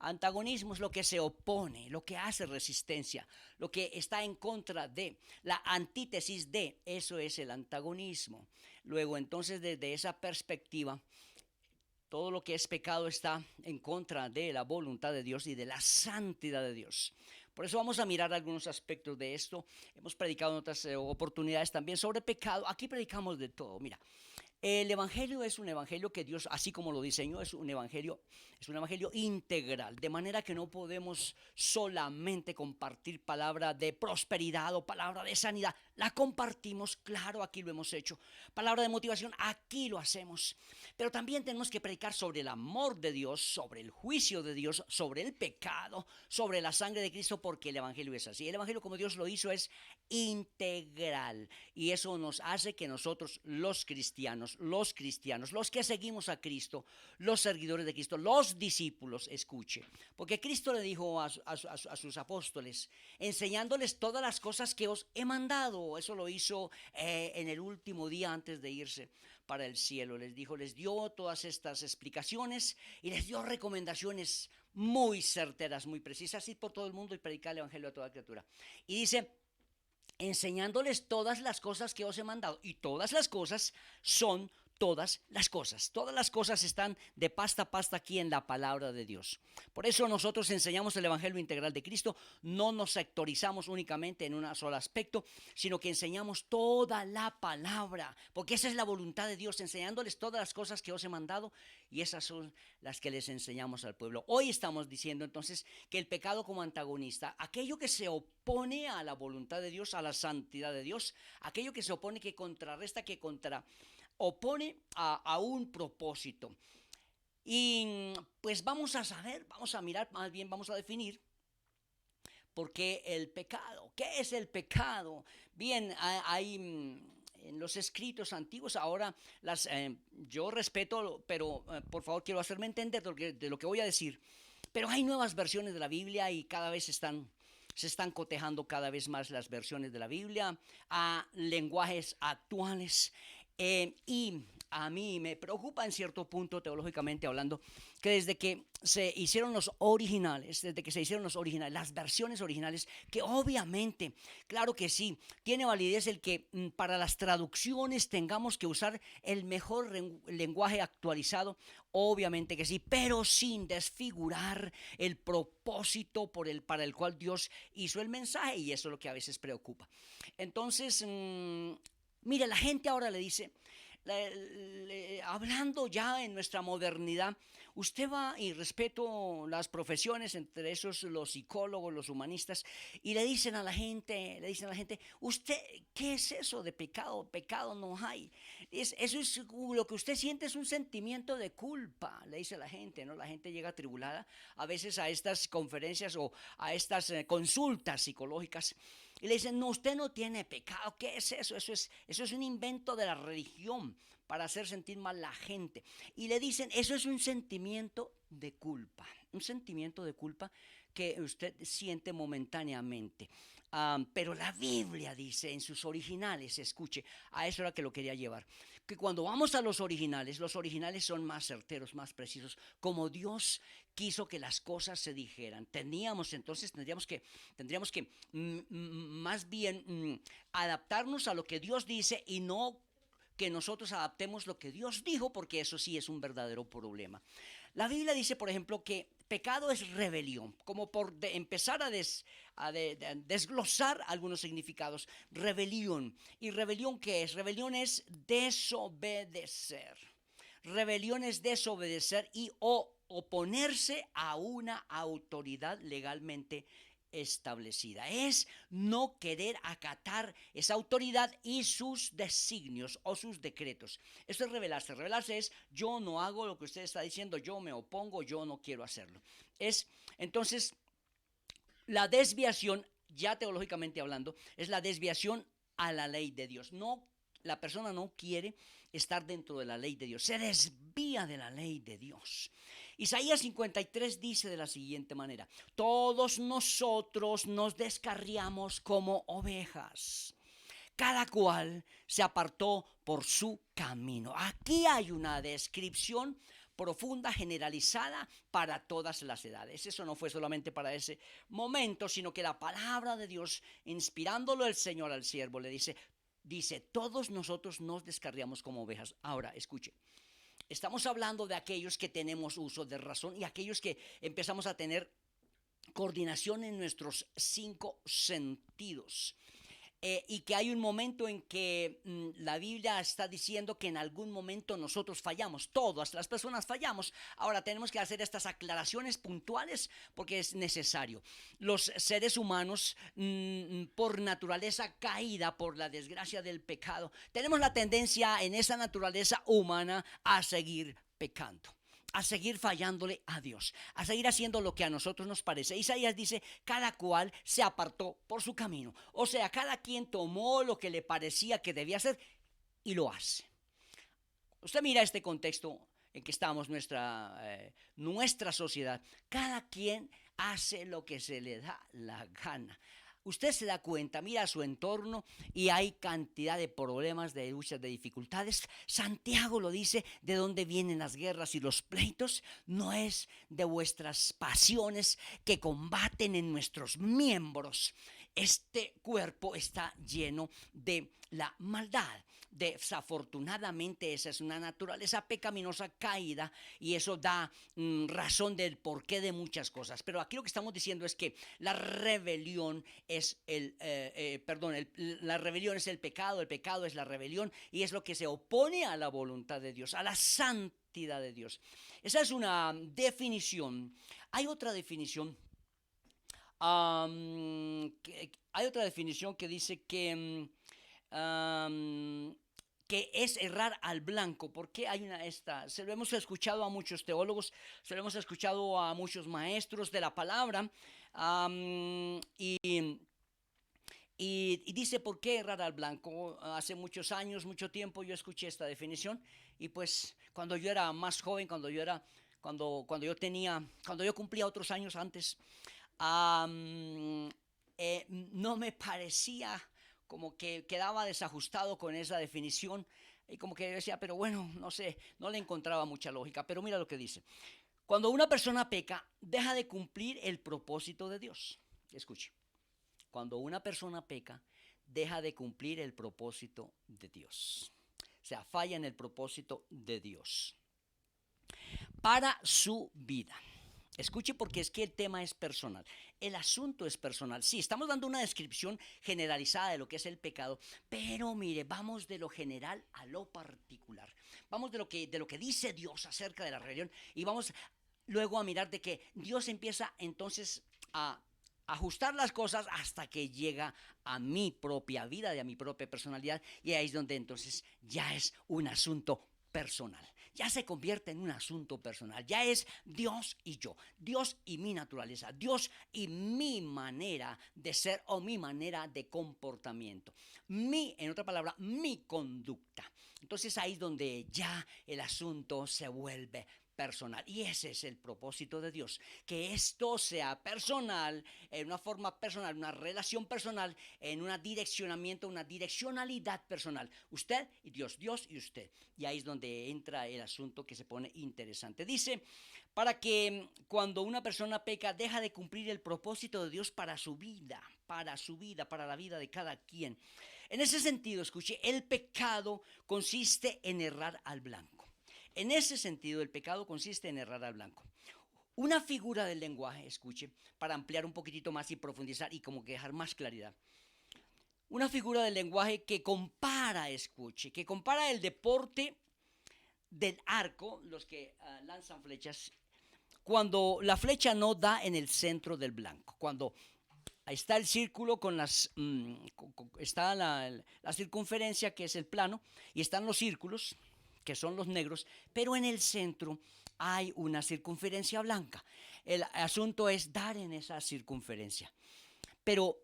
Antagonismo es lo que se opone, lo que hace resistencia, lo que está en contra de, la antítesis de, eso es el antagonismo. Luego, entonces, desde esa perspectiva, todo lo que es pecado está en contra de la voluntad de Dios y de la santidad de Dios. Por eso vamos a mirar algunos aspectos de esto. Hemos predicado en otras oportunidades también sobre pecado. Aquí predicamos de todo. Mira, el evangelio es un evangelio que Dios, así como lo diseñó, es un evangelio integral, de manera que no podemos solamente compartir palabra de prosperidad o palabra de sanidad. La compartimos, claro, aquí lo hemos hecho. Palabra de motivación, aquí lo hacemos. Pero también tenemos que predicar sobre el amor de Dios, sobre el juicio de Dios, sobre el pecado, sobre la sangre de Cristo, porque el evangelio es así. El evangelio, como Dios lo hizo, es integral, y eso nos hace que nosotros, los cristianos, los que seguimos a Cristo, los seguidores de Cristo, los discípulos, escuche, porque Cristo le dijo a sus apóstoles, enseñándoles todas las cosas que os he mandado. Eso lo hizo en el último día antes de irse para el cielo. Les dijo, les dio todas estas explicaciones y les dio recomendaciones muy certeras, muy precisas: ir por todo el mundo y predicar el evangelio a toda criatura. Y dice, enseñándoles todas las cosas que os he mandado. Y todas las cosas son todas las cosas. Todas las cosas están de pasta a pasta aquí en la palabra de Dios. Por eso nosotros enseñamos el evangelio integral de Cristo. No nos sectorizamos únicamente en un solo aspecto, sino que enseñamos toda la palabra, porque esa es la voluntad de Dios, enseñándoles todas las cosas que os he mandado, y esas son las que les enseñamos al pueblo. Hoy estamos diciendo entonces que el pecado como antagonista, aquello que se opone a la voluntad de Dios, a la santidad de Dios, aquello que se opone, que contrarresta, que opone a un propósito. Y pues vamos a saber, vamos a mirar, más bien vamos a definir por qué el pecado. ¿Qué es el pecado? Bien, hay en los escritos antiguos, ahora yo respeto, pero por favor quiero hacerme entender de lo que voy a decir. Pero hay nuevas versiones de la Biblia y cada vez se están cotejando cada vez más las versiones de la Biblia a lenguajes actuales. Y a mí me preocupa en cierto punto, teológicamente hablando, que desde que se hicieron las versiones originales, que obviamente, claro que sí, tiene validez el que para las traducciones tengamos que usar el mejor lenguaje actualizado, obviamente que sí, pero sin desfigurar el propósito para el cual Dios hizo el mensaje, y eso es lo que a veces preocupa. Entonces, mire, la gente ahora le dice, hablando ya en nuestra modernidad, usted va, y respeto las profesiones, entre esos los psicólogos, los humanistas, y le dicen a la gente, usted, ¿qué es eso de pecado? Pecado no hay. Eso es lo que usted siente, es un sentimiento de culpa, le dice la gente, ¿no? La gente llega atribulada a veces a estas conferencias o a estas consultas psicológicas, y le dicen, no, usted no tiene pecado. ¿Qué es eso? Eso es un invento de la religión para hacer sentir mal a la gente. Y le dicen, eso es un sentimiento de culpa. Un sentimiento de culpa que usted siente momentáneamente. Pero la Biblia dice en sus originales, escuche, a eso era que lo quería llevar, que cuando vamos a los originales son más certeros, más precisos, como Dios quiso que las cosas se dijeran. Tendríamos que más bien adaptarnos a lo que Dios dice, y no que nosotros adaptemos lo que Dios dijo, porque eso sí es un verdadero problema. La Biblia dice, por ejemplo, que pecado es rebelión, como por empezar a desglosar algunos significados. Rebelión. ¿Y rebelión qué es? Rebelión es desobedecer. Rebelión es desobedecer y o oponerse a una autoridad legalmente establecida. Es no querer acatar esa autoridad y sus designios o sus decretos. Eso es rebelarse. Rebelarse es yo no hago lo que usted está diciendo, yo me opongo, yo no quiero hacerlo. Es entonces la desviación, ya teológicamente hablando, es la desviación a la ley de Dios. No, la persona no quiere estar dentro de la ley de Dios, se desvía de la ley de Dios. Isaías 53 dice de la siguiente manera: todos nosotros nos descarriamos como ovejas, cada cual se apartó por su camino. Aquí hay una descripción profunda, generalizada para todas las edades. Eso no fue solamente para ese momento, sino que la palabra de Dios, inspirándolo el Señor al siervo, le dice, todos nosotros nos descarriamos como ovejas. Ahora, escuche. Estamos hablando de aquellos que tenemos uso de razón y aquellos que empezamos a tener coordinación en nuestros 5 sentidos. Y que hay un momento en que la Biblia está diciendo que en algún momento nosotros fallamos, todas las personas fallamos. Ahora tenemos que hacer estas aclaraciones puntuales porque es necesario. Los seres humanos, por naturaleza caída, por la desgracia del pecado, tenemos la tendencia en esa naturaleza humana a seguir pecando, a seguir fallándole a Dios, a seguir haciendo lo que a nosotros nos parece. Isaías dice, cada cual se apartó por su camino. O sea, cada quien tomó lo que le parecía que debía hacer y lo hace. Usted mira este contexto en que estamos, nuestra sociedad. Cada quien hace lo que se le da la gana. Usted se da cuenta, mira su entorno y hay cantidad de problemas, de luchas, de dificultades. Santiago lo dice, ¿de dónde vienen las guerras y los pleitos? No es de vuestras pasiones que combaten en nuestros miembros. Este cuerpo está lleno de la maldad. Desafortunadamente esa es una naturaleza pecaminosa caída y eso da razón del porqué de muchas cosas. Pero aquí lo que estamos diciendo es que la rebelión es la rebelión es el pecado es la rebelión y es lo que se opone a la voluntad de Dios, a la santidad de Dios. Esa es una definición. Hay otra definición. Hay otra definición que dice que es errar al blanco. ¿Por qué hay esta? Se lo hemos escuchado a muchos teólogos, se lo hemos escuchado a muchos maestros de la palabra, y dice, ¿por qué errar al blanco? Hace muchos años, mucho tiempo, yo escuché esta definición y pues cuando yo era más joven, cuando yo cumplía otros años antes, no me parecía, como que quedaba desajustado con esa definición y como que decía, pero bueno, no sé, no le encontraba mucha lógica. Pero mira lo que dice. Cuando una persona peca, deja de cumplir el propósito de Dios. Escuche. Cuando una persona peca, deja de cumplir el propósito de Dios. O sea, falla en el propósito de Dios para su vida. Escuche, porque es que el tema es personal, el asunto es personal. Sí, estamos dando una descripción generalizada de lo que es el pecado, pero mire, vamos de lo general a lo particular. Vamos de lo que dice Dios acerca de la rebelión y vamos luego a mirar de que Dios empieza entonces a ajustar las cosas hasta que llega a mi propia vida, a mi propia personalidad, y ahí es donde entonces ya es un asunto personal. Ya se convierte en un asunto personal. Ya es Dios y yo, Dios y mi naturaleza, Dios y mi manera de ser o mi manera de comportamiento. En otra palabra, mi conducta. Entonces ahí es donde ya el asunto se vuelve personal. Y ese es el propósito de Dios, que esto sea personal, en una forma personal, una relación personal, en un direccionamiento, una direccionalidad personal. Usted y Dios, Dios y usted. Y ahí es donde entra el asunto que se pone interesante. Dice, para que cuando una persona peca, deja de cumplir el propósito de Dios para su vida, para la vida de cada quien. En ese sentido, escuche, el pecado consiste en errar al blanco. En ese sentido, el pecado consiste en errar al blanco. Una figura del lenguaje, escuche, para ampliar un poquitito más y profundizar y como que dejar más claridad. Una figura del lenguaje que compara, escuche, que compara el deporte del arco, los que lanzan flechas, cuando la flecha no da en el centro del blanco, cuando está el círculo está la circunferencia, que es el plano, y están los círculos, que son los negros, pero en el centro hay una circunferencia blanca. El asunto es dar en esa circunferencia, pero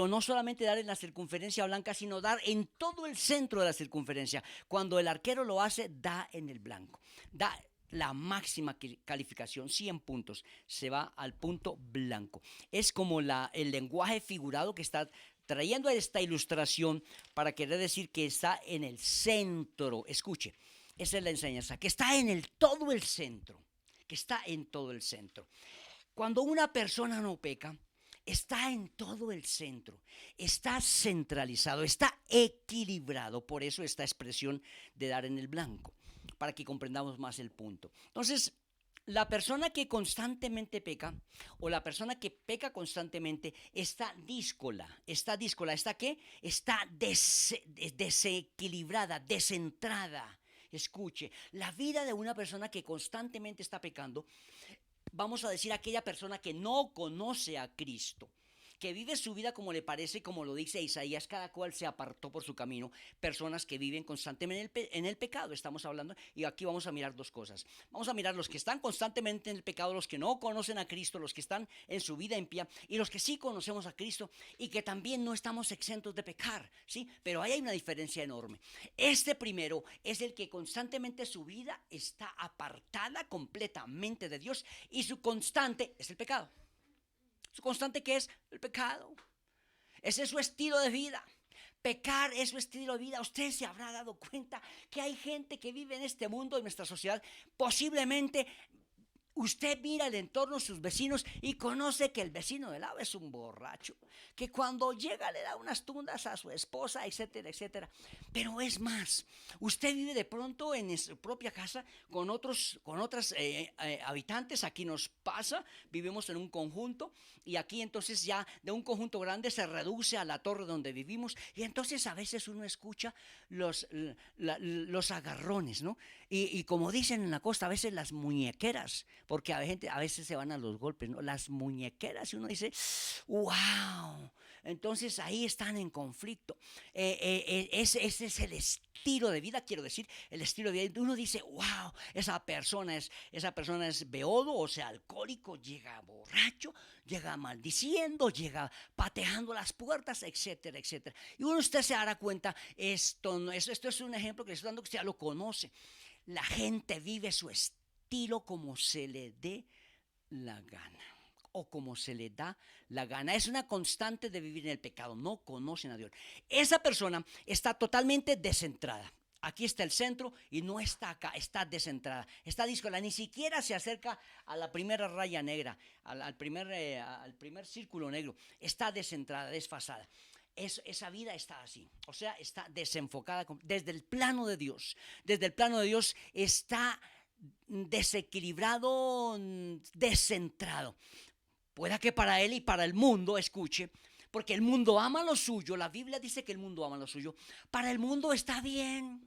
no solamente dar en la circunferencia blanca, sino dar en todo el centro de la circunferencia. Cuando el arquero lo hace, da en el blanco, da la máxima calificación, 100 puntos, se va al punto blanco. Es como el lenguaje figurado que está trayendo esta ilustración para querer decir que está en el centro. Escuche, Esa es la enseñanza, que está en el todo el centro, que está en todo el centro. Cuando una persona no peca, está en todo el centro, está centralizado, está equilibrado. Por eso esta expresión de dar en el blanco, para que comprendamos más el punto. Entonces, la persona que constantemente peca, o la persona que peca constantemente, ¿está qué? Está desequilibrada, descentrada. Escuche, la vida de una persona que constantemente está pecando, vamos a decir aquella persona que no conoce a Cristo, que vive su vida como le parece, como lo dice Isaías, cada cual se apartó por su camino, personas que viven constantemente en el pecado, estamos hablando, y aquí vamos a mirar dos cosas. Vamos a mirar los que están constantemente en el pecado, los que no conocen a Cristo, los que están en su vida impía, y los que sí conocemos a Cristo y que también no estamos exentos de pecar, ¿sí? Pero ahí hay una diferencia enorme. Este primero es el que constantemente su vida está apartada completamente de Dios y su constante es el pecado. Su constante, ¿qué es? El pecado. Ese es su estilo de vida. Pecar es su estilo de vida. Usted se habrá dado cuenta que hay gente que vive en este mundo, en nuestra sociedad, posiblemente usted mira el entorno, sus vecinos, y conoce que el vecino de lado es un borracho, que cuando llega le da unas tundas a su esposa, etcétera, etcétera. Pero es más, usted vive de pronto en su propia casa con otros habitantes. Aquí nos pasa, vivimos en un conjunto, y aquí entonces ya de un conjunto grande se reduce a la torre donde vivimos, y entonces a veces uno escucha los agarrones, ¿no? Y como dicen en la costa, a veces las muñequeras, porque a veces se van a los golpes, ¿no? Las muñequeras, y uno dice, wow. Entonces ahí están en conflicto. Ese es el estilo de vida, quiero decir, el estilo de vida. Uno dice, wow, esa persona es beodo, o sea, alcohólico, llega borracho, llega maldiciendo, llega pateando las puertas, etcétera, etcétera. Y usted se dará cuenta, esto es un ejemplo que le estoy dando, que usted ya lo conoce. La gente vive su estilo como se le dé la gana, o como se le da la gana. Es una constante de vivir en el pecado. No conocen a Dios. Esa persona está totalmente descentrada. Aquí está el centro y no está acá, está descentrada, está díscola, ni siquiera se acerca a la primera raya negra, al primer círculo negro. Está descentrada, desfasada. Esa vida está así, o sea, está desenfocada desde el plano de Dios. Desde el plano de Dios está desequilibrado, descentrado. Pueda que para él y para el mundo, escuche, porque el mundo ama lo suyo, la Biblia dice que el mundo ama lo suyo, para el mundo está bien.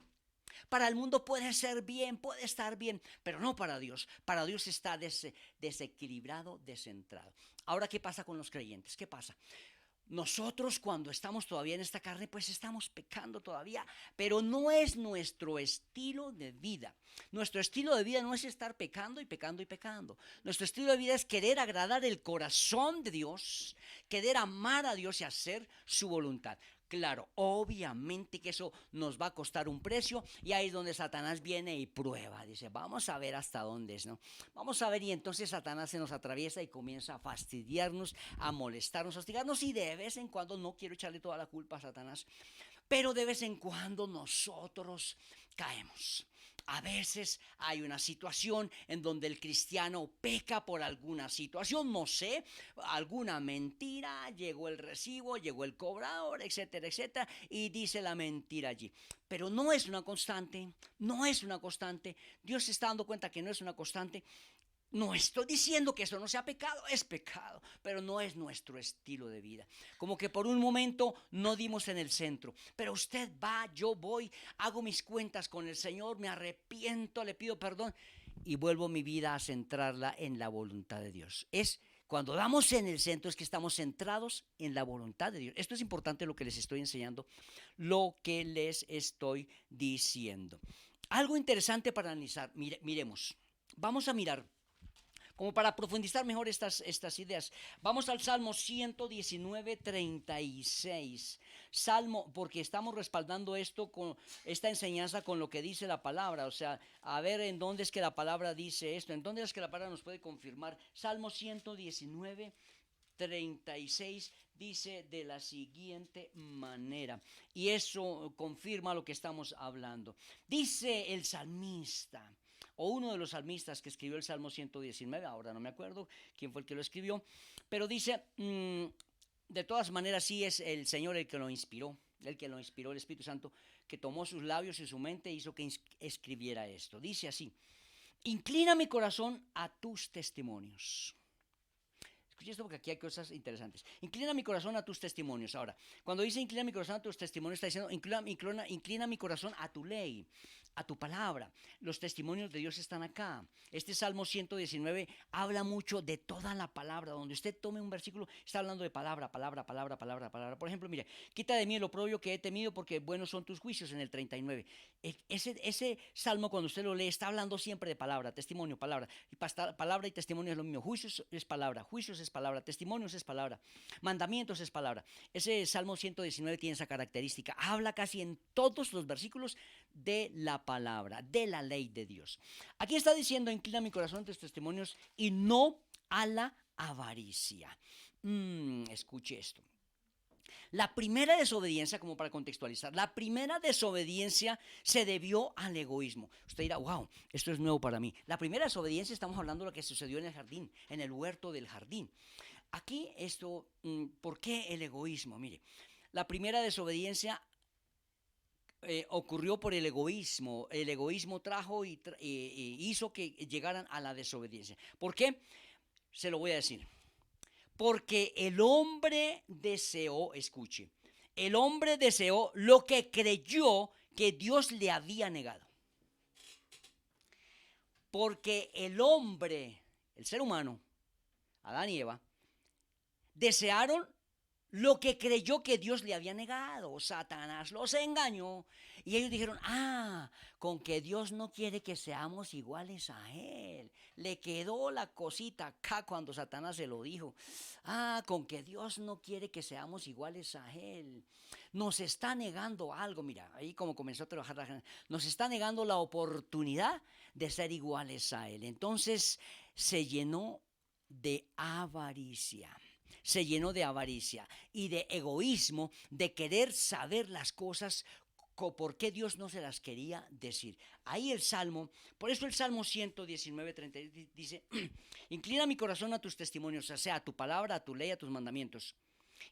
Para el mundo puede ser bien, puede estar bien, pero no para Dios. Para Dios está desequilibrado, descentrado. Ahora, ¿qué pasa con los creyentes? ¿Qué pasa? Nosotros cuando estamos todavía en esta carne, pues estamos pecando todavía, pero no es nuestro estilo de vida. Nuestro estilo de vida no es estar pecando y pecando y pecando. Nuestro estilo de vida es querer agradar el corazón de Dios, querer amar a Dios y hacer su voluntad. Claro, obviamente que eso nos va a costar un precio, y ahí es donde Satanás viene y prueba. Dice, vamos a ver hasta dónde es, ¿no? Vamos a ver, y entonces Satanás se nos atraviesa y comienza a fastidiarnos, a molestarnos, a hostigarnos, y de vez en cuando, no quiero echarle toda la culpa a Satanás, pero de vez en cuando nosotros caemos. A veces hay una situación en donde el cristiano peca por alguna situación, no sé, alguna mentira, llegó el recibo, llegó el cobrador, etcétera, etcétera, y dice la mentira allí. Pero no es una constante, no es una constante. Dios se está dando cuenta que no es una constante. No estoy diciendo que eso no sea pecado, es pecado, pero no es nuestro estilo de vida. Como que por un momento no dimos en el centro, pero usted va, yo voy, hago mis cuentas con el Señor, me arrepiento, le pido perdón y vuelvo mi vida a centrarla en la voluntad de Dios. Es cuando damos en el centro, es que estamos centrados en la voluntad de Dios. Esto es importante, lo que les estoy enseñando, lo que les estoy diciendo. Algo interesante para analizar, miremos, vamos a mirar como para profundizar mejor estas ideas. Vamos al Salmo 119, 36. Salmo, porque estamos respaldando esta enseñanza con lo que dice la palabra. O sea, a ver en dónde es que la palabra dice esto, en dónde es que la palabra nos puede confirmar. Salmo 119, 36 dice de la siguiente manera, y eso confirma lo que estamos hablando. Dice el salmista, o uno de los salmistas que escribió el Salmo 119, ahora no me acuerdo quién fue el que lo escribió, pero dice, de todas maneras sí es el Señor el que lo inspiró, el Espíritu Santo, que tomó sus labios y su mente e hizo que escribiera esto. Dice así: inclina mi corazón a tus testimonios. Escucha esto porque aquí hay cosas interesantes. Inclina mi corazón a tus testimonios. Ahora, cuando dice inclina mi corazón a tus testimonios, está diciendo inclina mi corazón a tu ley, a tu palabra. Los testimonios de Dios están acá. Este Salmo 119 habla mucho de toda la palabra. Donde usted tome un versículo, está hablando de palabra, palabra, palabra, palabra, palabra. Por ejemplo, mire, quita de mí el oprobio que he temido, porque buenos son tus juicios, en el 39. Ese salmo, cuando usted lo lee, está hablando siempre de palabra, testimonio, palabra. Y palabra y testimonio es lo mismo. Juicios es palabra, juicios es palabra, testimonios es palabra, mandamientos es palabra. Ese Salmo 119 tiene esa característica. Habla casi en todos los versículos de la palabra, de la ley de Dios. Aquí está diciendo: inclina mi corazón a tus testimonios y no a la avaricia. Escuche esto. La primera desobediencia, como para contextualizar, la primera desobediencia se debió al egoísmo. Usted dirá, wow, esto es nuevo para mí. La primera desobediencia, estamos hablando de lo que sucedió en el jardín, en el huerto del jardín. Aquí esto, ¿por qué el egoísmo? Mire, la primera desobediencia ocurrió por el egoísmo. El egoísmo trajo y hizo que llegaran a la desobediencia. ¿Por qué? Se lo voy a decir. Porque el hombre deseó, escuche, el hombre deseó lo que creyó que Dios le había negado. Porque el hombre, el ser humano, Adán y Eva, desearon lo que creyó que Dios le había negado. Satanás los engañó y ellos dijeron, con que Dios no quiere que seamos iguales a Él. Le quedó la cosita acá cuando Satanás se lo dijo. Con que Dios no quiere que seamos iguales a Él. Nos está negando algo, mira, ahí como comenzó a trabajar la gente, nos está negando la oportunidad de ser iguales a Él. Entonces se llenó de avaricia. Se llenó de avaricia y de egoísmo, de querer saber las cosas por qué Dios no se las quería decir. Ahí el Salmo, por eso el Salmo 119, 30 dice, inclina mi corazón a tus testimonios, o sea, a tu palabra, a tu ley, a tus mandamientos,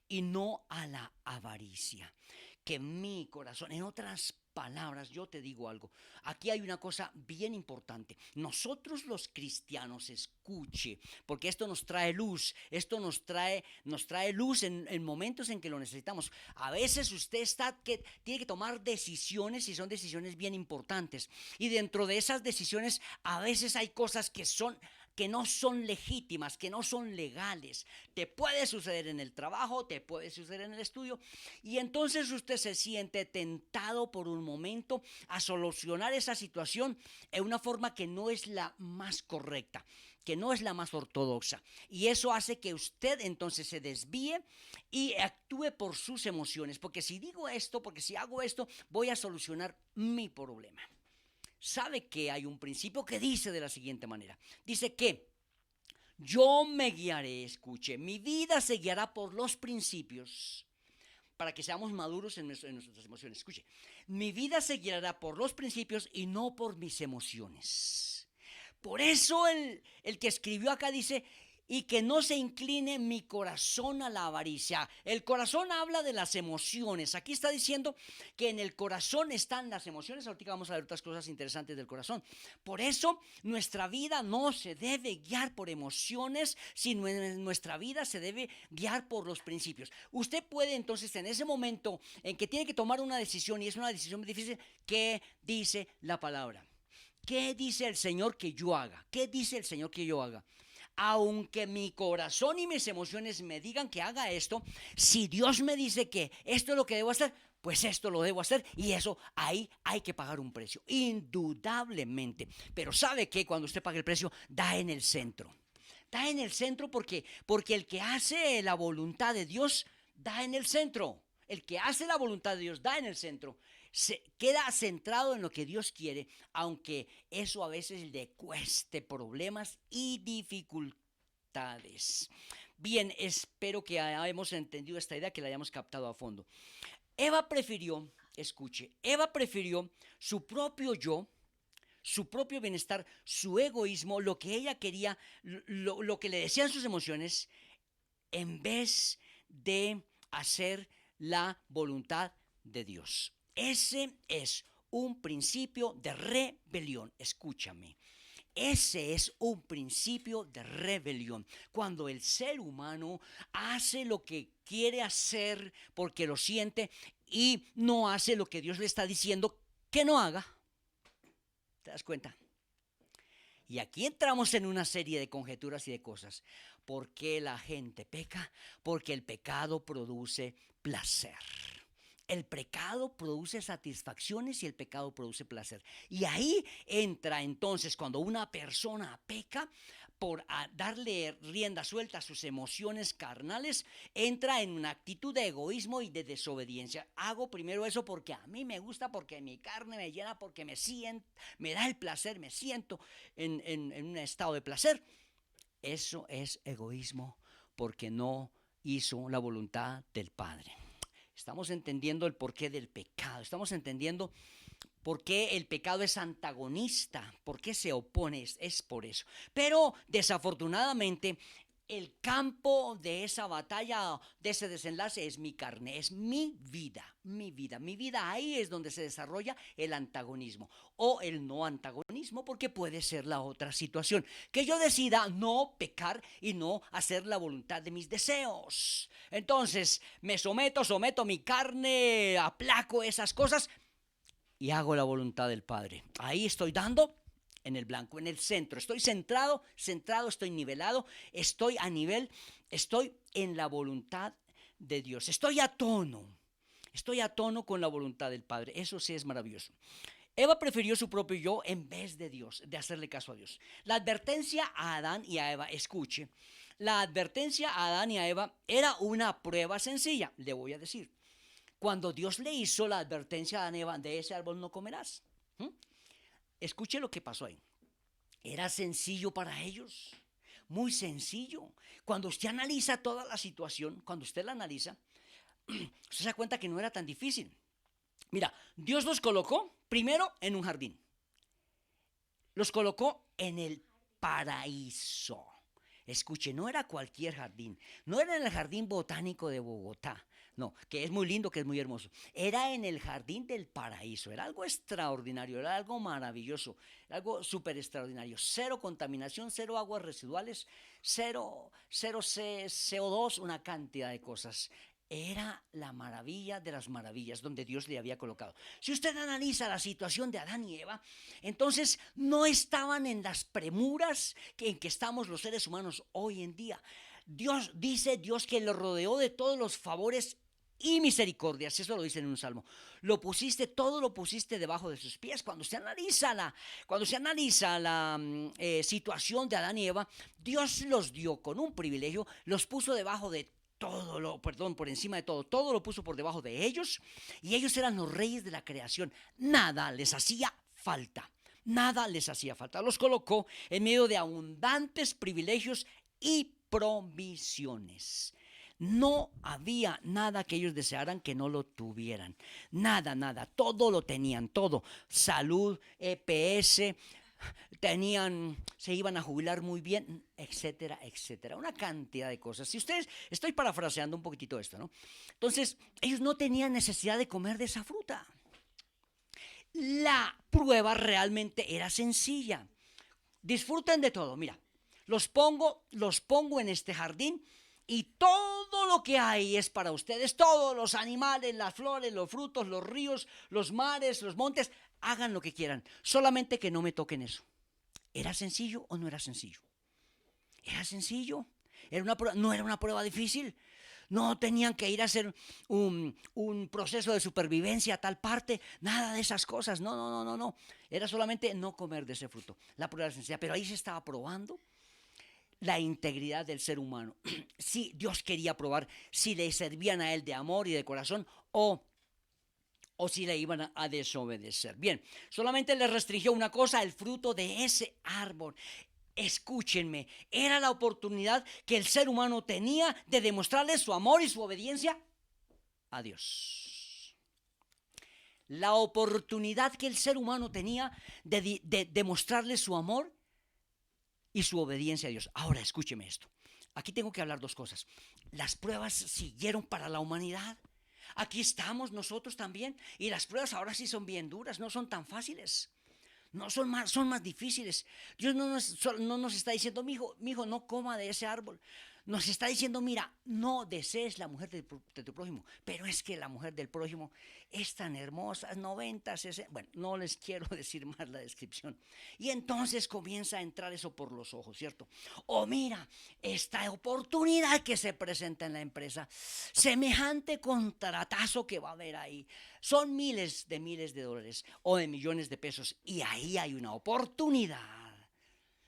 y no a la avaricia. Que mi corazón, en otras palabras, yo te digo algo, aquí hay una cosa bien importante. Nosotros los cristianos, escuche, porque esto nos trae luz, esto nos trae luz en momentos en que lo necesitamos. A veces usted tiene que tomar decisiones y son decisiones bien importantes. Y dentro de esas decisiones a veces hay cosas que no son legítimas, que no son legales. Te puede suceder en el trabajo, te puede suceder en el estudio, y entonces usted se siente tentado por un momento a solucionar esa situación en una forma que no es la más correcta, que no es la más ortodoxa, y eso hace que usted entonces se desvíe y actúe por sus emociones, porque si digo esto, porque si hago esto, voy a solucionar mi problema. Sabe que hay un principio que dice de la siguiente manera. Dice que yo me guiaré, escuche, mi vida se guiará por los principios para que seamos maduros en nuestras emociones. Escuche, mi vida se guiará por los principios y no por mis emociones. Por eso el que escribió acá dice, y que no se incline mi corazón a la avaricia. El corazón habla de las emociones. Aquí está diciendo que en el corazón están las emociones. Ahorita vamos a ver otras cosas interesantes del corazón. Por eso nuestra vida no se debe guiar por emociones, sino nuestra vida se debe guiar por los principios. Usted puede entonces, en ese momento en que tiene que tomar una decisión, y es una decisión muy difícil, ¿qué dice la palabra? ¿Qué dice el Señor que yo haga? ¿Qué dice el Señor que yo haga? Aunque mi corazón y mis emociones me digan que haga esto, si Dios me dice que esto es lo que debo hacer, pues esto lo debo hacer, y eso ahí hay que pagar un precio, indudablemente. Pero ¿sabe qué? Cuando usted paga el precio, da en el centro. Da en el centro porque el que hace la voluntad de Dios da en el centro. El que hace la voluntad de Dios da en el centro. Se queda centrado en lo que Dios quiere, aunque eso a veces le cueste problemas y dificultades. Bien, espero que hayamos entendido esta idea, que la hayamos captado a fondo. Eva prefirió, escuche, Eva prefirió su propio yo, su propio bienestar, su egoísmo, lo que ella quería, lo que le decían sus emociones, en vez de hacer la voluntad de Dios. Ese es un principio de rebelión. Escúchame. Ese es un principio de rebelión. Cuando el ser humano hace lo que quiere hacer porque lo siente y no hace lo que Dios le está diciendo que no haga. ¿Te das cuenta? Y aquí entramos en una serie de conjeturas y de cosas. ¿Por qué la gente peca? Porque el pecado produce placer. El pecado produce satisfacciones y el pecado produce placer. Y ahí entra entonces cuando una persona peca por darle rienda suelta a sus emociones carnales, entra en una actitud de egoísmo y de desobediencia. Hago primero eso porque a mí me gusta, porque mi carne me llena, porque me siento, me da el placer, me siento en un estado de placer. Eso es egoísmo porque no hizo la voluntad del Padre. Estamos entendiendo el porqué del pecado, estamos entendiendo por qué el pecado es antagonista, por qué se opone, es por eso. Pero desafortunadamente el campo de esa batalla, de ese desenlace es mi carne, es mi vida, mi vida. Mi vida, ahí es donde se desarrolla el antagonismo o el no antagonismo, porque puede ser la otra situación, que yo decida no pecar y no hacer la voluntad de mis deseos. Entonces me someto mi carne, aplaco esas cosas y hago la voluntad del Padre. Ahí estoy dando en el blanco, en el centro. Estoy centrado, estoy nivelado, estoy a nivel, estoy en la voluntad de Dios. Estoy a tono con la voluntad del Padre. Eso sí es maravilloso. Eva prefirió su propio yo en vez de Dios, de hacerle caso a Dios. La advertencia a Adán y a Eva, escuche, la advertencia a Adán y a Eva era una prueba sencilla, le voy a decir. Cuando Dios le hizo la advertencia a Adán y Eva, de ese árbol no comerás. Escuche lo que pasó ahí. Era sencillo para ellos, muy sencillo. Cuando usted analiza toda la situación, cuando usted la analiza, usted se da cuenta que no era tan difícil. Mira, Dios los colocó primero en un jardín. Los colocó en el paraíso. Escuche, no era cualquier jardín, no era en el jardín botánico de Bogotá, no, que es muy lindo, que es muy hermoso. Era en el jardín del paraíso, era algo extraordinario, era algo maravilloso, algo súper extraordinario. Cero contaminación, cero aguas residuales, cero CO2, una cantidad de cosas. Era la maravilla de las maravillas donde Dios le había colocado. Si usted analiza la situación de Adán y Eva, entonces no estaban en las premuras en que estamos los seres humanos hoy en día. Dios dice, Dios que lo rodeó de todos los favores y misericordias, eso lo dice en un salmo. Todo lo pusiste debajo de sus pies. Cuando se analiza la situación de Adán y Eva, Dios los dio con un privilegio, los puso debajo de por encima de todo lo puso por debajo de ellos, y ellos eran los reyes de la creación. Nada les hacía falta, los colocó en medio de abundantes privilegios y provisiones. No había nada que ellos desearan que no lo tuvieran, nada, todo lo tenían, todo, salud, EPS, se iban a jubilar muy bien, etcétera, etcétera. Una cantidad de cosas. Si ustedes, estoy parafraseando un poquitito esto, ¿no? Entonces, ellos no tenían necesidad de comer de esa fruta. La prueba realmente era sencilla. Disfruten de todo, mira. Los pongo en este jardín y todo lo que hay es para ustedes. Todos los animales, las flores, los frutos, los ríos, los mares, los montes. Hagan lo que quieran, solamente que no me toquen eso. ¿Era sencillo o no era sencillo? Era sencillo. No era una prueba difícil. No tenían que ir a hacer un proceso de supervivencia a tal parte. Nada de esas cosas. No. Era solamente no comer de ese fruto. La prueba era sencilla. Pero ahí se estaba probando la integridad del ser humano. Si Dios quería probar si le servían a él de amor y de corazón o si le iban a desobedecer. Bien, solamente le restringió una cosa, el fruto de ese árbol. Escúchenme, era la oportunidad que el ser humano tenía de demostrarle su amor y su obediencia a Dios. La oportunidad que el ser humano tenía de demostrarle su amor y su obediencia a Dios. Ahora, escúcheme esto. Aquí tengo que hablar dos cosas. Las pruebas siguieron para la humanidad. Aquí estamos nosotros también. Y las pruebas ahora sí son bien duras, no son tan fáciles. No, son más difíciles. Dios no nos está diciendo, mi hijo, no coma de ese árbol. Nos está diciendo, mira, no desees la mujer de tu prójimo. Pero es que la mujer del prójimo es tan hermosa, 90, 60. Bueno, no les quiero decir más la descripción. Y entonces comienza a entrar eso por los ojos, ¿cierto? O mira, esta oportunidad que se presenta en la empresa, semejante contratazo que va a haber ahí. Son miles de dólares o de millones de pesos. Y ahí hay una oportunidad.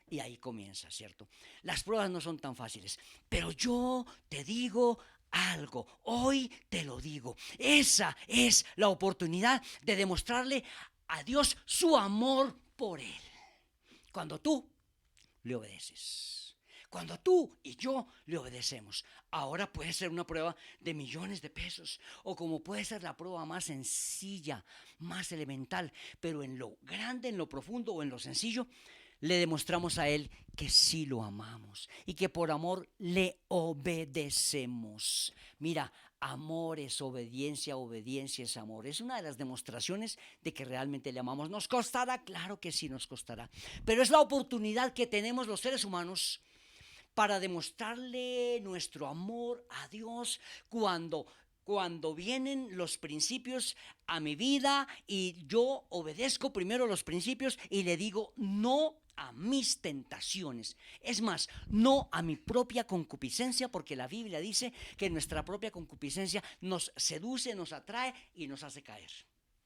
Y ahí comienza, ¿cierto? Las pruebas no son tan fáciles. Pero yo te digo algo, hoy te lo digo. Esa es la oportunidad de demostrarle a Dios su amor por Él. Cuando tú le obedeces. Cuando tú y yo le obedecemos. Ahora puede ser una prueba de millones de pesos. O como puede ser la prueba más sencilla, más elemental. Pero en lo grande, en lo profundo o en lo sencillo, le demostramos a Él que sí lo amamos y que por amor le obedecemos. Mira, amor es obediencia, obediencia es amor. Es una de las demostraciones de que realmente le amamos. ¿Nos costará? Claro que sí nos costará. Pero es la oportunidad que tenemos los seres humanos para demostrarle nuestro amor a Dios cuando vienen los principios a mi vida y yo obedezco primero los principios y le digo no a mis tentaciones. Es más, no a mi propia concupiscencia, porque la Biblia dice que nuestra propia concupiscencia nos seduce, nos atrae y nos hace caer.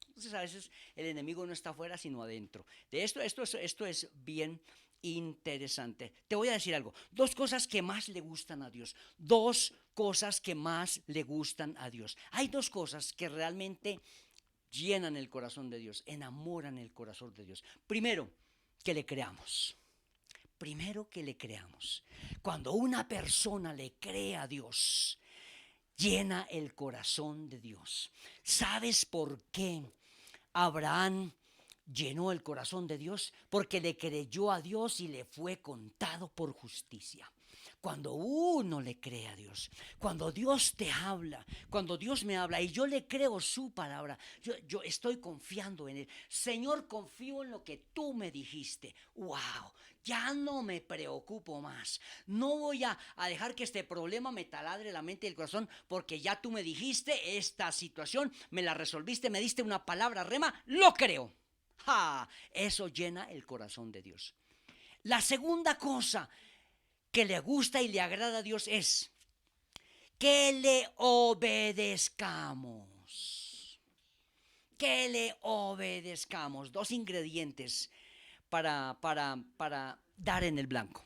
Entonces a veces el enemigo no está afuera sino adentro. De esto es bien interesante. Te voy a decir algo. Dos cosas que más le gustan a Dios. Dos cosas que más le gustan a Dios. Hay dos cosas que realmente llenan el corazón de Dios, enamoran el corazón de Dios. Primero, que le creamos. Primero que le creamos. Cuando una persona le cree a Dios, llena el corazón de Dios. ¿Sabes por qué Abraham llenó el corazón de Dios? Porque le creyó a Dios y le fue contado por justicia. Cuando uno le cree a Dios, cuando Dios te habla, cuando Dios me habla y yo le creo su palabra, yo estoy confiando en Él. Señor, confío en lo que tú me dijiste. ¡Wow! Ya no me preocupo más. No voy a dejar que este problema me taladre la mente y el corazón, porque ya tú me dijiste esta situación, me la resolviste, me diste una palabra rema, lo creo. ¡Ja! Eso llena el corazón de Dios. La segunda cosa que le gusta y le agrada a Dios es que le obedezcamos. Que le obedezcamos. Dos ingredientes para dar en el blanco.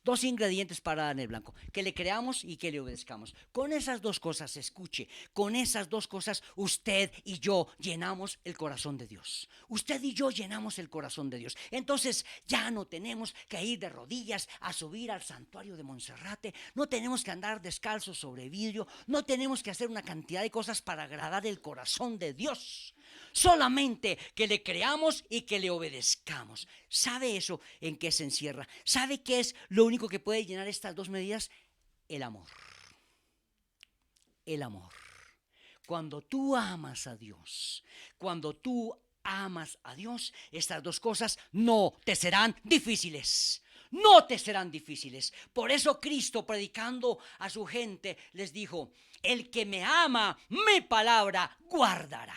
Dos ingredientes para dar en el blanco, que le creamos y que le obedezcamos. Con esas dos cosas, escuche, con esas dos cosas usted y yo llenamos el corazón de Dios. Usted y yo llenamos el corazón de Dios. Entonces ya no tenemos que ir de rodillas a subir al santuario de Monserrate, no tenemos que andar descalzos sobre vidrio, no tenemos que hacer una cantidad de cosas para agradar el corazón de Dios. Solamente que le creamos y que le obedezcamos. ¿Sabe eso en qué se encierra? ¿Sabe qué es lo único que puede llenar estas dos medidas? El amor. El amor. Cuando tú amas a Dios, cuando tú amas a Dios, estas dos cosas no te serán difíciles. No te serán difíciles. Por eso Cristo, predicando a su gente, les dijo: el que me ama, mi palabra guardará.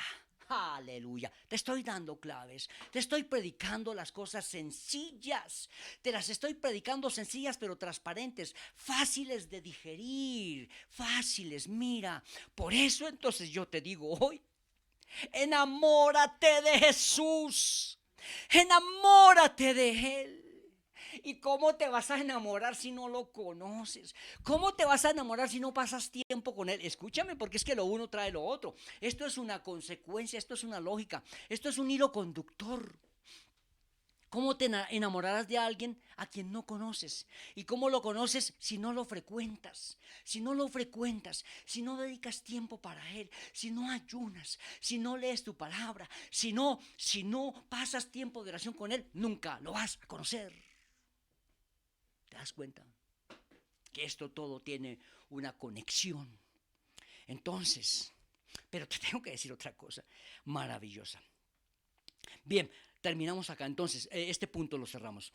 Aleluya. Te estoy dando claves. Te estoy predicando las cosas sencillas. Te las estoy predicando sencillas pero transparentes, fáciles de digerir, fáciles. Mira, por eso entonces yo te digo hoy, enamórate de Jesús. Enamórate de Él. ¿Y cómo te vas a enamorar si no lo conoces? ¿Cómo te vas a enamorar si no pasas tiempo con Él? Escúchame, porque es que lo uno trae lo otro. Esto es una consecuencia, esto es una lógica, esto es un hilo conductor. ¿Cómo te enamorarás de alguien a quien no conoces? ¿Y cómo lo conoces si no lo frecuentas? Si no lo frecuentas, si no dedicas tiempo para él, si no ayunas, si no lees tu palabra, si no pasas tiempo de oración con él, nunca lo vas a conocer. ¿Te das cuenta? Que esto todo tiene una conexión. Entonces, pero te tengo que decir otra cosa maravillosa. Bien, terminamos acá. Entonces, este punto lo cerramos.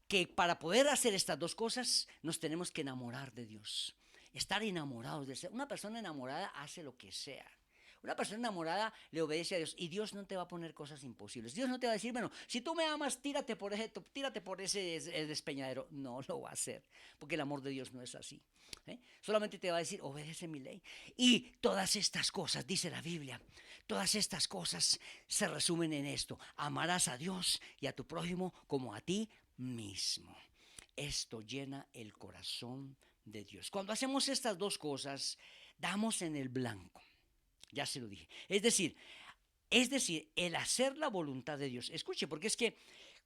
Que para poder hacer estas dos cosas, nos tenemos que enamorar de Dios. Estar enamorados de Dios. Una persona enamorada hace lo que sea. Una persona enamorada le obedece a Dios y Dios no te va a poner cosas imposibles. Dios no te va a decir, bueno, si tú me amas, tírate por ese despeñadero. No lo va a hacer, porque el amor de Dios no es así. Solamente te va a decir, obedece mi ley. Y todas estas cosas, dice la Biblia, todas estas cosas se resumen en esto: amarás a Dios y a tu prójimo como a ti mismo. Esto llena el corazón de Dios. Cuando hacemos estas dos cosas, damos en el blanco. Ya se lo dije. Es decir, el hacer la voluntad de Dios. Escuche, porque es que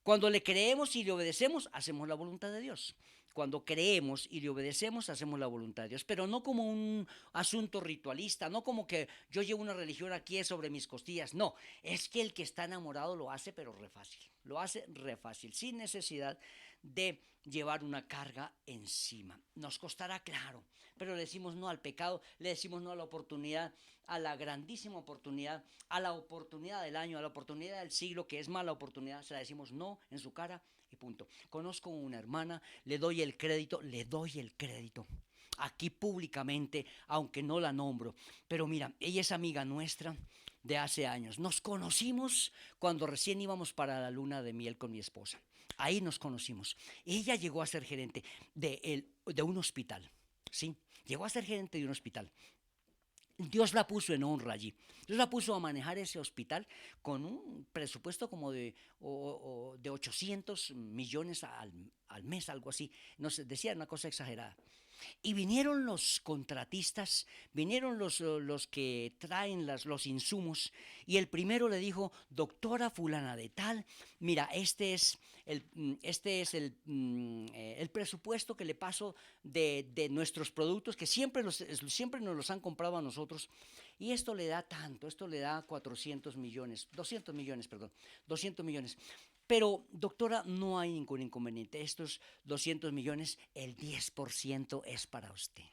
cuando le creemos y le obedecemos, hacemos la voluntad de Dios. Cuando creemos y le obedecemos, hacemos la voluntad de Dios. Pero no como un asunto ritualista, no como que yo llevo una religión aquí sobre mis costillas. No, es que el que está enamorado lo hace, pero re fácil. Lo hace re fácil, sin necesidad de llevar una carga encima. Nos costará, claro, pero le decimos no al pecado, le decimos no a la oportunidad, a la grandísima oportunidad, a la oportunidad del año, a la oportunidad del siglo, que es mala oportunidad, se la decimos no en su cara y punto. Conozco una hermana, le doy el crédito, aquí públicamente, aunque no la nombro, pero mira, ella es amiga nuestra de hace años. Nos conocimos cuando recién íbamos para la luna de miel con mi esposa. Ahí nos conocimos. Ella llegó a ser gerente de un hospital, ¿sí? Llegó a ser gerente de un hospital. Dios la puso en honra allí. Dios la puso a manejar ese hospital con un presupuesto como de 800 millones al mes, algo así. No sé, decía una cosa exagerada. Y vinieron los contratistas, vinieron los que traen los insumos, y el primero le dijo: doctora fulana de tal, mira, este es el presupuesto que le paso de nuestros productos, que siempre nos los han comprado a nosotros, y esto le da tanto, esto le da 400 millones, 200 millones, perdón, 200 millones. Pero, doctora, no hay ningún inconveniente. Estos 200 millones, el 10% es para usted.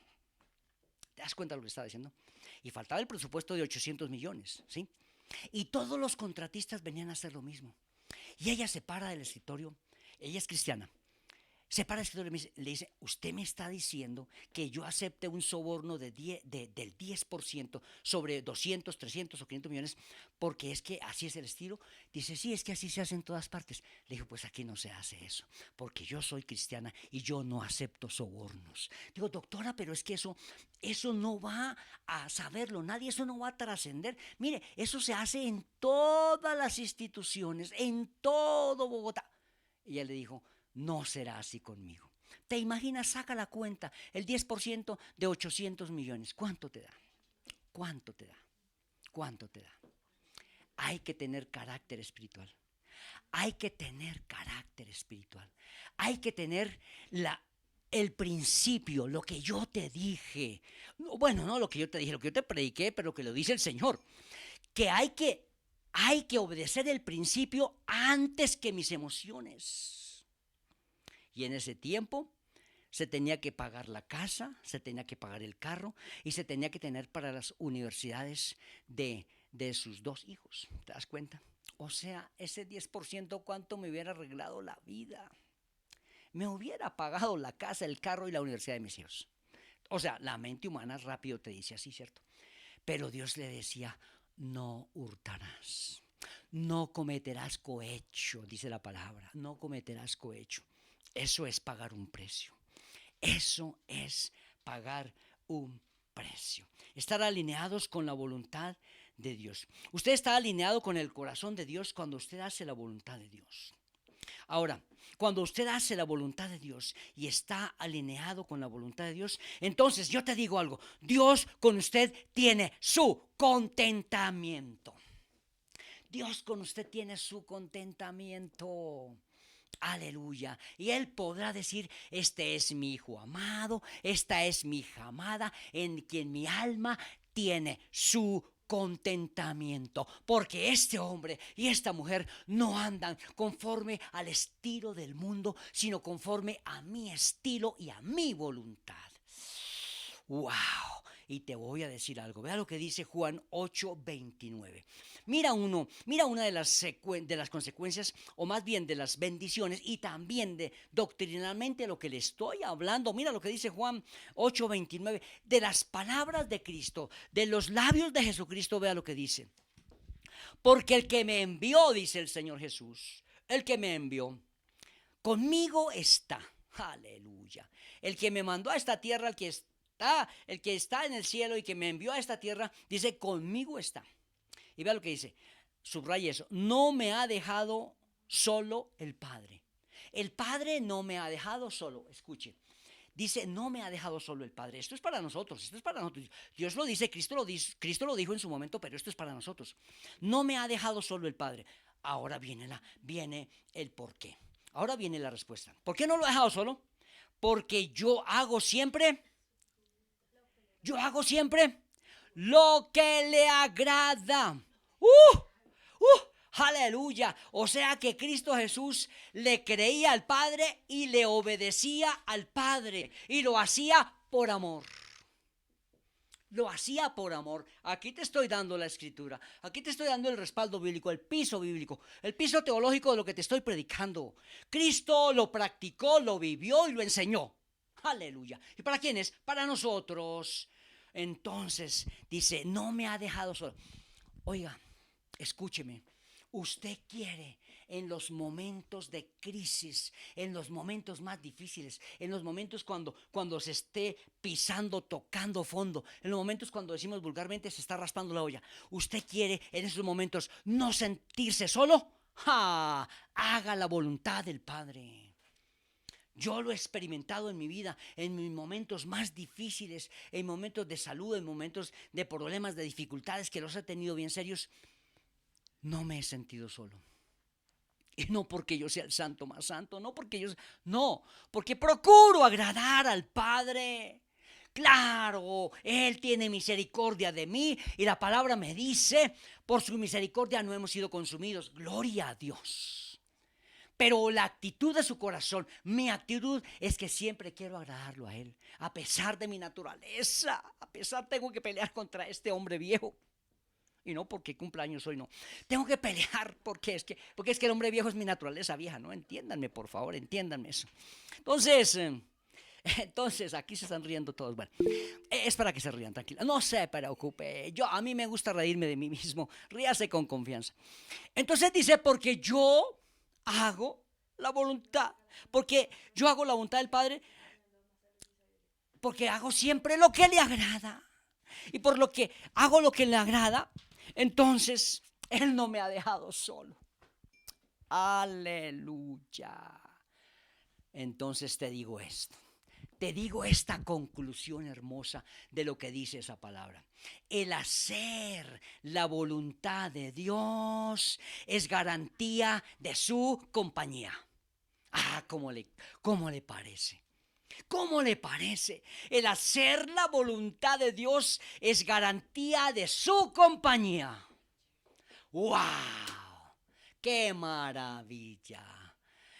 ¿Te das cuenta de lo que estaba diciendo? Y faltaba el presupuesto de 800 millones, ¿sí? Y todos los contratistas venían a hacer lo mismo. Y ella se para del escritorio, ella es cristiana, se para el escritorio y le dice: usted me está diciendo que yo acepte un soborno del 10% sobre 200, 300 o 500 millones, porque es que así es el estilo. Dice: sí, es que así se hace en todas partes. Le dijo: pues aquí no se hace eso, porque yo soy cristiana y yo no acepto sobornos. Digo: doctora, pero es que eso no va a saberlo nadie, eso no va a trascender. Mire, eso se hace en todas las instituciones, en todo Bogotá. Y ella le dijo: no será así conmigo. ¿Te imaginas? Saca la cuenta, el 10% de 800 millones. ¿Cuánto te da? ¿Cuánto te da? ¿Cuánto te da? Hay que tener carácter espiritual. Hay que tener carácter espiritual. Hay que tener el principio, lo que yo te dije. Bueno, no lo que yo te dije, lo que yo te prediqué, pero que lo dice el Señor. Que hay que obedecer el principio antes que mis emociones. Y en ese tiempo se tenía que pagar la casa, se tenía que pagar el carro y se tenía que tener para las universidades de sus dos hijos. ¿Te das cuenta? O sea, ese 10%, ¿cuánto me hubiera arreglado la vida? Me hubiera pagado la casa, el carro y la universidad de mis hijos. O sea, la mente humana rápido te dice así, ¿cierto? Pero Dios le decía: no hurtarás, no cometerás cohecho, dice la palabra, no cometerás cohecho. Eso es pagar un precio. Eso es pagar un precio. Estar alineados con la voluntad de Dios. Usted está alineado con el corazón de Dios cuando usted hace la voluntad de Dios. Ahora, cuando usted hace la voluntad de Dios y está alineado con la voluntad de Dios, entonces yo te digo algo: Dios con usted tiene su contentamiento. Dios con usted tiene su contentamiento. Aleluya. Y Él podrá decir, este es mi hijo amado, esta es mi hija amada, en quien mi alma tiene su contentamiento, porque este hombre y esta mujer no andan conforme al estilo del mundo, sino conforme a mi estilo y a mi voluntad. ¡Wow! Y te voy a decir algo. Vea lo que dice Juan 8:29. Mira una de las consecuencias, o más bien de las bendiciones, y también de doctrinalmente lo que le estoy hablando. Mira lo que dice Juan 8:29. De las palabras de Cristo, de los labios de Jesucristo, vea lo que dice. Porque el que me envió, dice el Señor Jesús, el que me envió, conmigo está. Aleluya. El que me mandó a esta tierra, el que está en el cielo y que me envió a esta tierra, dice, conmigo está. Y vea lo que dice, subraya eso, no me ha dejado solo el Padre. El Padre no me ha dejado solo, escuche. Dice, no me ha dejado solo el Padre. Esto es para nosotros, esto es para nosotros. Dios lo dice, Cristo lo dijo en su momento, pero esto es para nosotros. No me ha dejado solo el Padre. Ahora viene el por qué. Ahora viene la respuesta. ¿Por qué no lo ha dejado solo? Porque yo hago siempre lo que le agrada. Aleluya. O sea que Cristo Jesús le creía al Padre y le obedecía al Padre. Y lo hacía por amor. Lo hacía por amor. Aquí te estoy dando la escritura. Aquí te estoy dando el respaldo bíblico, el piso bíblico, el piso teológico de lo que te estoy predicando. Cristo lo practicó, lo vivió y lo enseñó. Aleluya. ¿Y para quiénes? Para nosotros. Entonces dice, no me ha dejado solo. Oiga, escúcheme. Usted quiere en los momentos de crisis, en los momentos más difíciles, en los momentos cuando se esté pisando, tocando fondo, en los momentos cuando decimos vulgarmente se está raspando la olla. Usted quiere en esos momentos no sentirse solo. ¡Ja! Haga la voluntad del Padre. Yo lo he experimentado en mi vida, en mis momentos más difíciles, en momentos de salud, en momentos de problemas, de dificultades que los he tenido bien serios. No me he sentido solo. Y no porque yo sea el santo más santo, no, porque procuro agradar al Padre. Claro, Él tiene misericordia de mí y la palabra me dice, por su misericordia no hemos sido consumidos. Gloria a Dios. Pero la actitud de su corazón, mi actitud es que siempre quiero agradarlo a Él. A pesar de mi naturaleza, a pesar tengo que pelear contra este hombre viejo. Y no porque cumpleaños hoy, no. Tengo que pelear porque es que el hombre viejo es mi naturaleza vieja, ¿no? Entiéndanme, por favor, entiéndanme eso. Entonces, aquí se están riendo todos. Bueno, es para que se rían, tranquila. No se preocupe. A mí me gusta reírme de mí mismo. Ríase con confianza. Entonces dice, porque yo hago la voluntad. Porque yo hago la voluntad del Padre. Porque hago siempre lo que le agrada. Y por lo que hago lo que le agrada, entonces Él no me ha dejado solo. Aleluya. Entonces te digo esto. Te digo esta conclusión hermosa de lo que dice esa palabra. El hacer la voluntad de Dios es garantía de su compañía. ¿Cómo le parece? ¿Cómo le parece? El hacer la voluntad de Dios es garantía de su compañía. ¡Wow! ¡Qué maravilla!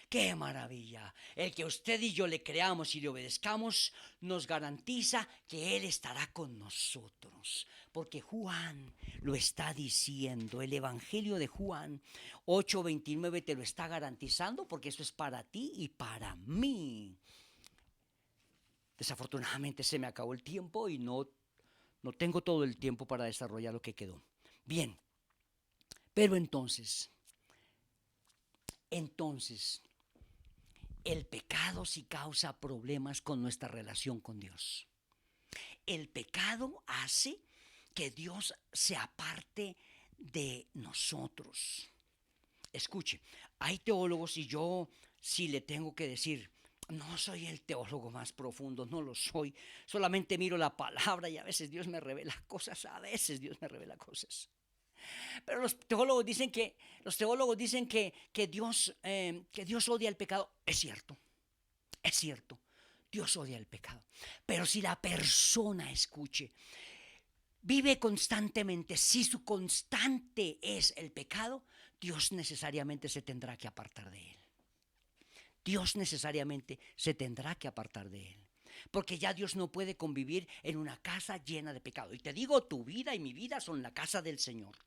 ¡Qué maravilla! El que usted y yo le creamos y le obedezcamos nos garantiza que Él estará con nosotros. Porque Juan lo está diciendo, el Evangelio de Juan 8:29 te lo está garantizando porque eso es para ti y para mí. Desafortunadamente se me acabó el tiempo y no tengo todo el tiempo para desarrollar lo que quedó. Bien, pero entonces, el pecado sí causa problemas con nuestra relación con Dios. El pecado hace que Dios se aparte de nosotros. Escuche, hay teólogos y yo sí le tengo que decir, no soy el teólogo más profundo, no lo soy. Solamente miro la palabra y a veces Dios me revela cosas, Pero los teólogos dicen que Dios odia el pecado. Es cierto, es cierto. Dios odia el pecado. Pero si la persona, escuche, vive constantemente, si su constante es el pecado, Dios necesariamente se tendrá que apartar de él. Dios necesariamente se tendrá que apartar de él. Porque ya Dios no puede convivir en una casa llena de pecado. Y te digo, tu vida y mi vida son la casa del Señor.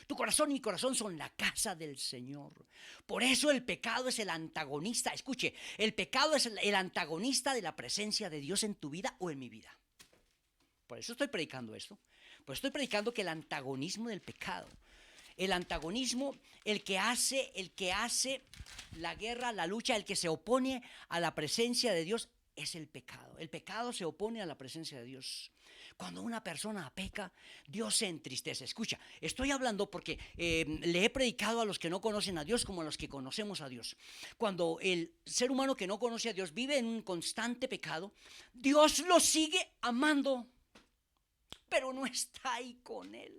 Tu corazón y mi corazón son la casa del Señor. Por eso el pecado es el antagonista. Escuche, el pecado es el antagonista de la presencia de Dios en tu vida o en mi vida. Por eso estoy predicando esto. Por eso estoy predicando que el antagonismo del pecado, el antagonismo, el que hace la guerra, la lucha, el que se opone a la presencia de Dios, es el pecado. El pecado se opone a la presencia de Dios. Cuando una persona peca, Dios se entristece. Escucha, estoy hablando porque le he predicado a los que no conocen a Dios como a los que conocemos a Dios. Cuando el ser humano que no conoce a Dios vive en un constante pecado, Dios lo sigue amando, pero no está ahí con él.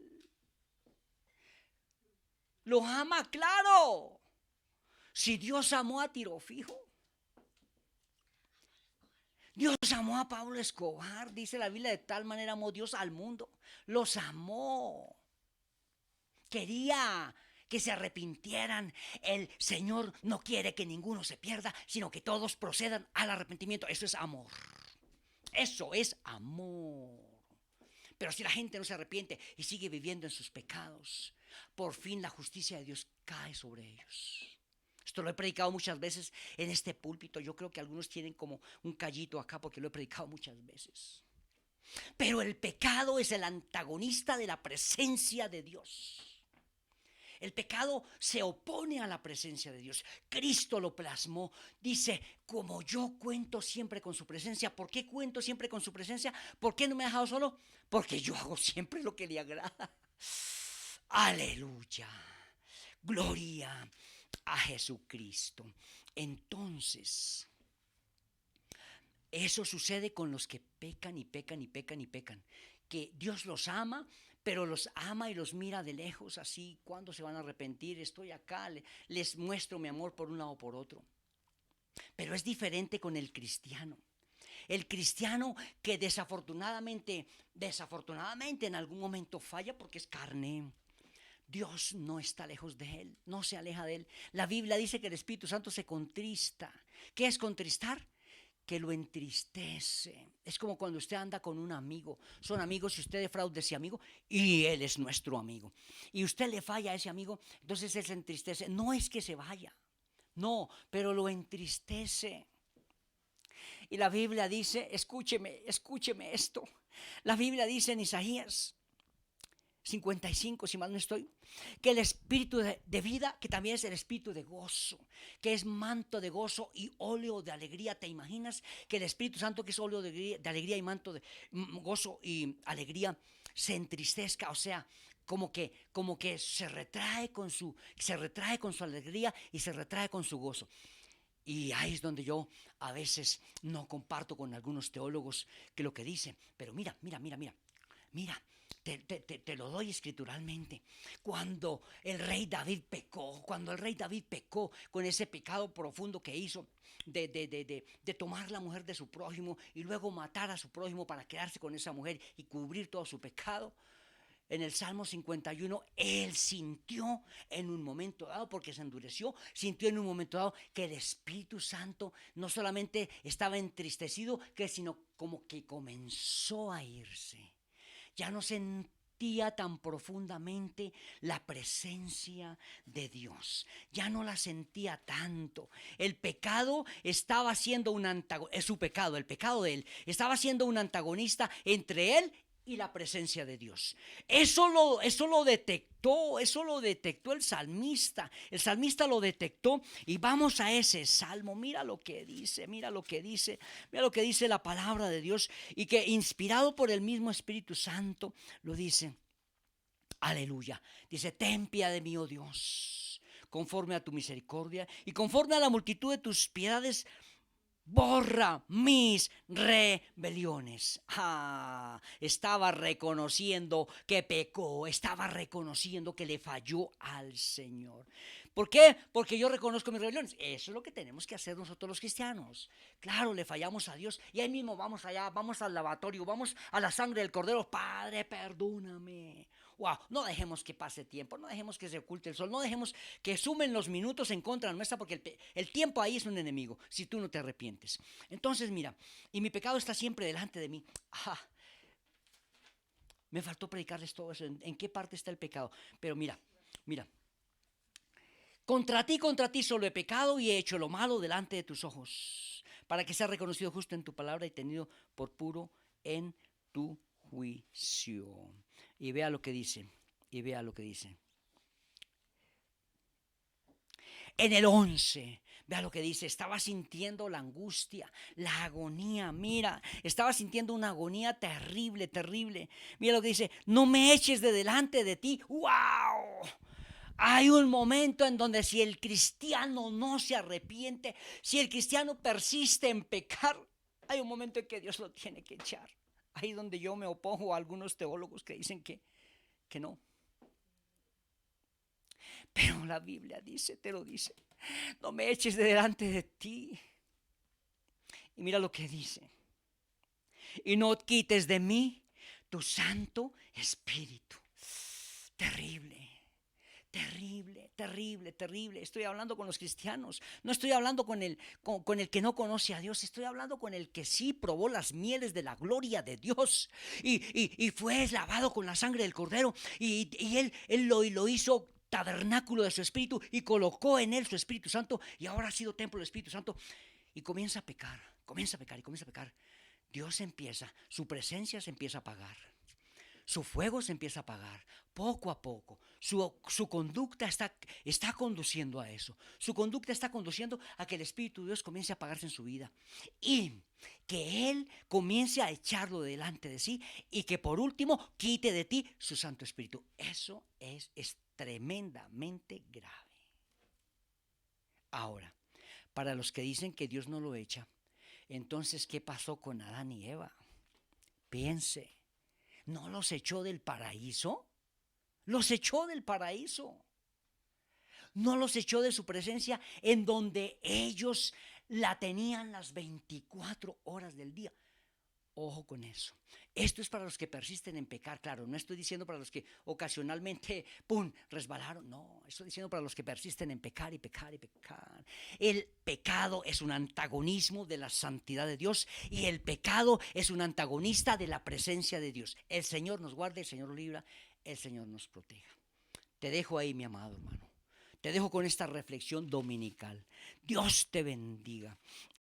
Lo ama, claro. Si Dios amó a Tiro Fijo, Dios amó a Pablo Escobar, dice la Biblia, de tal manera amó Dios al mundo. Los amó. Quería que se arrepintieran. El Señor no quiere que ninguno se pierda, sino que todos procedan al arrepentimiento. Eso es amor. Eso es amor. Pero si la gente no se arrepiente y sigue viviendo en sus pecados, por fin la justicia de Dios cae sobre ellos. Esto lo he predicado muchas veces en este púlpito. Yo creo que algunos tienen como un callito acá porque lo he predicado muchas veces. Pero el pecado es el antagonista de la presencia de Dios. El pecado se opone a la presencia de Dios. Cristo lo plasmó. Dice, como yo cuento siempre con su presencia. ¿Por qué cuento siempre con su presencia? ¿Por qué no me ha dejado solo? Porque yo hago siempre lo que le agrada. Aleluya. Gloria a Jesucristo. Entonces, eso sucede con los que pecan y pecan y pecan y pecan. Que Dios los ama, pero los ama y los mira de lejos así. ¿Cuándo se van a arrepentir? Estoy acá, les muestro mi amor por un lado o por otro. Pero es diferente con el cristiano. El cristiano que desafortunadamente en algún momento falla porque es carne. Dios no está lejos de él, no se aleja de él. La Biblia dice que el Espíritu Santo se contrista. ¿Qué es contristar? Que lo entristece. Es como cuando usted anda con un amigo. Son amigos y usted defrauda a ese amigo y él es nuestro amigo. Y usted le falla a ese amigo, entonces él se entristece. No es que se vaya, no, pero lo entristece. Y la Biblia dice, escúcheme esto. La Biblia dice en Isaías 55, si mal no estoy, que el espíritu de vida, que también es el espíritu de gozo, que es manto de gozo y óleo de alegría. ¿Te imaginas que el Espíritu Santo, que es óleo de alegría y manto de gozo y alegría, se entristezca? O sea, como que se retrae con su alegría y se retrae con su gozo. Y ahí es donde yo a veces no comparto con algunos teólogos que lo que dicen. Pero mira, te lo doy escrituralmente. Cuando el rey David pecó con ese pecado profundo que hizo de tomar la mujer de su prójimo y luego matar a su prójimo para quedarse con esa mujer y cubrir todo su pecado, en el Salmo 51, él sintió en un momento dado, porque se endureció, sintió en un momento dado que el Espíritu Santo no solamente estaba entristecido, sino como que comenzó a irse. Ya no sentía tan profundamente la presencia de Dios. Ya no la sentía tanto. El pecado estaba siendo un antagonista, el pecado de él, estaba siendo un antagonista entre él y la presencia de Dios. Eso lo detectó el salmista. El salmista lo detectó y vamos a ese salmo. Mira lo que dice la palabra de Dios y que inspirado por el mismo Espíritu Santo lo dice. Aleluya. Dice, ten piedad de mí, oh Dios, conforme a tu misericordia y conforme a la multitud de tus piedades, borra mis rebeliones. Estaba reconociendo que pecó, estaba reconociendo que le falló al Señor. ¿Por qué? Porque yo reconozco mis rebeliones. Eso es lo que tenemos que hacer nosotros los cristianos. Claro, le fallamos a Dios y ahí mismo vamos allá, vamos al lavatorio, vamos a la sangre del Cordero. Padre, perdóname. Wow, no dejemos que pase tiempo, no dejemos que se oculte el sol, no dejemos que sumen los minutos en contra nuestra, porque el tiempo ahí es un enemigo, si tú no te arrepientes. Entonces, mira, y mi pecado está siempre delante de mí. Me faltó predicarles todo eso, en qué parte está el pecado. Pero mira, contra ti solo he pecado y he hecho lo malo delante de tus ojos, para que sea reconocido justo en tu palabra y tenido por puro en tu juicio. Y vea lo que dice, En el 11, vea lo que dice, estaba sintiendo la angustia, la agonía, mira, estaba sintiendo una agonía terrible, terrible. Mira lo que dice, no me eches de delante de ti. ¡Wow! Hay un momento en donde si el cristiano no se arrepiente, si el cristiano persiste en pecar, hay un momento en que Dios lo tiene que echar. Ahí donde yo me opongo a algunos teólogos que dicen que no. Pero la Biblia dice, te lo dice, no me eches de delante de ti. Y mira lo que dice, y no quites de mí tu Santo Espíritu. Terrible. Terrible, terrible, terrible. Estoy hablando con los cristianos. No estoy hablando con el que no conoce a Dios. Estoy hablando con el que sí probó las mieles de la gloria de Dios. Y fue lavado con la sangre del Cordero. Y él lo hizo tabernáculo de su Espíritu y colocó en él su Espíritu Santo. Y ahora ha sido templo del Espíritu Santo. Y comienza a pecar. Dios empieza, su presencia se empieza a apagar. Su fuego se empieza a apagar poco a poco. Su conducta está conduciendo a eso. Su conducta está conduciendo a que el Espíritu de Dios comience a apagarse en su vida. Y que Él comience a echarlo delante de sí. Y que por último quite de ti su Santo Espíritu. Eso es tremendamente grave. Ahora, para los que dicen que Dios no lo echa, entonces, ¿qué pasó con Adán y Eva? Piense. ¿No los echó del paraíso? Los echó del paraíso. No los echó de su presencia en donde ellos la tenían las 24 horas del día. Ojo con eso. Esto es para los que persisten en pecar, claro. No estoy diciendo para los que ocasionalmente, resbalaron. No, estoy diciendo para los que persisten en pecar y pecar y pecar. El pecado es un antagonismo de la santidad de Dios y el pecado es un antagonista de la presencia de Dios. El Señor nos guarda, el Señor nos libra, el Señor nos proteja. Te dejo ahí, mi amado hermano. Te dejo con esta reflexión dominical. Dios te bendiga.